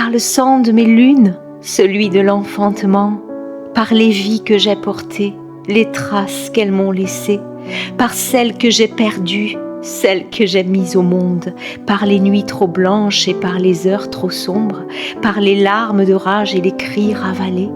par le sang de mes lunes, celui de l'enfantement, par les vies que j'ai portées, les traces qu'elles m'ont laissées, par celles que j'ai perdues, celles que j'ai mises au monde, par les nuits trop blanches et par les heures trop sombres, par les larmes de rage et les cris ravalés.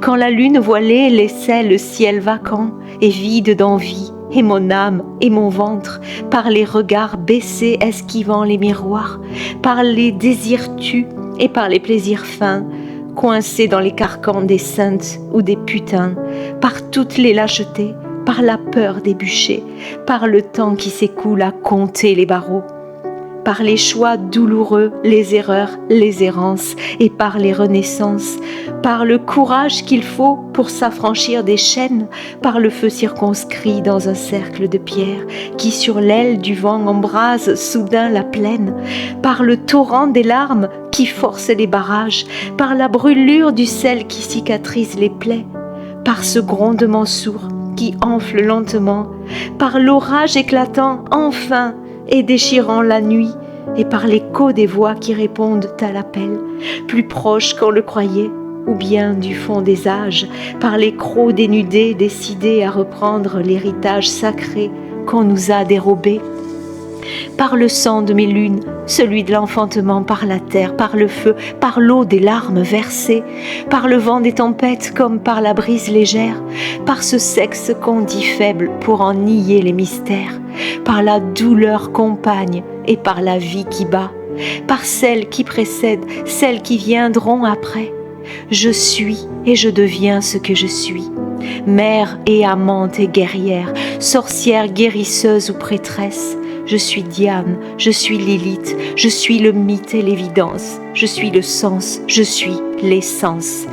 Quand la lune voilée laissait le ciel vacant et vide d'envie, et mon âme et mon ventre, par les regards baissés esquivant les miroirs, par les désirs tus et par les plaisirs fins, coincés dans les carcans des saintes ou des putains, par toutes les lâchetés, par la peur des bûchers, par le temps qui s'écoule à compter les barreaux, par les choix douloureux, les erreurs, les errances, et par les renaissances, par le courage qu'il faut pour s'affranchir des chaînes, par le feu circonscrit dans un cercle de pierre, qui sur l'aile du vent embrase soudain la plaine, par le torrent des larmes qui force les barrages, par la brûlure du sel qui cicatrise les plaies, par ce grondement sourd qui enfle lentement, par l'orage éclatant enfin et déchirant la nuit, et par l'écho des voix qui répondent à l'appel, plus proche qu'on le croyait, ou bien du fond des âges, par les crocs dénudés décidés à reprendre l'héritage sacré qu'on nous a dérobé, par le sang de mes lunes, celui de l'enfantement, par la terre, par le feu, par l'eau des larmes versées, par le vent des tempêtes comme par la brise légère, par ce sexe qu'on dit faible pour en nier les mystères, par la douleur compagne et par la vie qui bat, par celles qui précèdent, celles qui viendront après. Je suis et je deviens ce que je suis, mère et amante et guerrière, sorcière guérisseuse ou prêtresse. Je suis Diane, je suis Lilith, je suis le mythe et l'évidence, je suis le sens, je suis l'essence.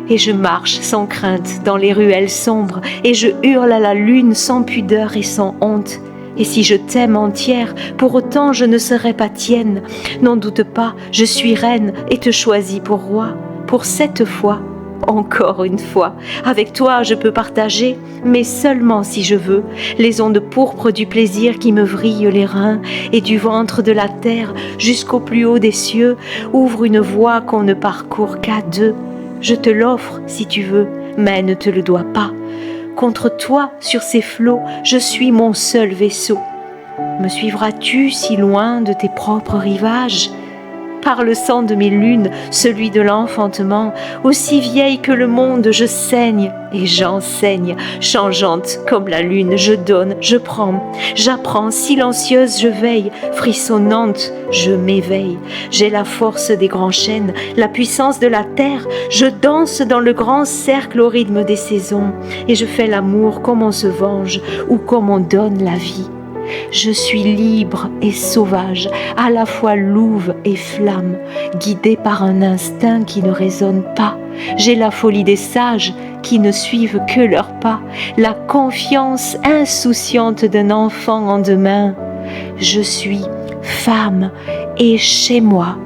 Et je marche sans crainte dans les ruelles sombres, et je hurle à la lune sans pudeur et sans honte. Et si je t'aime entière, pour autant je ne serai pas tienne. N'en doute pas, je suis reine et te choisis pour roi. Pour cette fois, encore une fois, avec toi je peux partager, mais seulement si je veux, les ondes pourpres du plaisir qui me vrillent les reins, et du ventre de la terre jusqu'au plus haut des cieux ouvre une voie qu'on ne parcourt qu'à deux. Je te l'offre si tu veux, mais ne te le dois pas. Contre toi, sur ces flots, je suis mon seul vaisseau. Me suivras-tu si loin de tes propres rivages ? Par le sang de mes lunes, celui de l'enfantement, aussi vieille que le monde, je saigne et j'enseigne, changeante comme la lune, je donne, je prends, j'apprends, silencieuse je veille, frissonnante je m'éveille. J'ai la force des grands chênes, la puissance de la terre, je danse dans le grand cercle au rythme des saisons, et je fais l'amour comme on se venge ou comme on donne la vie. Je suis libre et sauvage, à la fois louve et flamme, guidée par un instinct qui ne raisonne pas. J'ai la folie des sages qui ne suivent que leurs pas, la confiance insouciante d'un enfant en demain. Je suis femme et chez moi,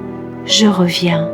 je reviens.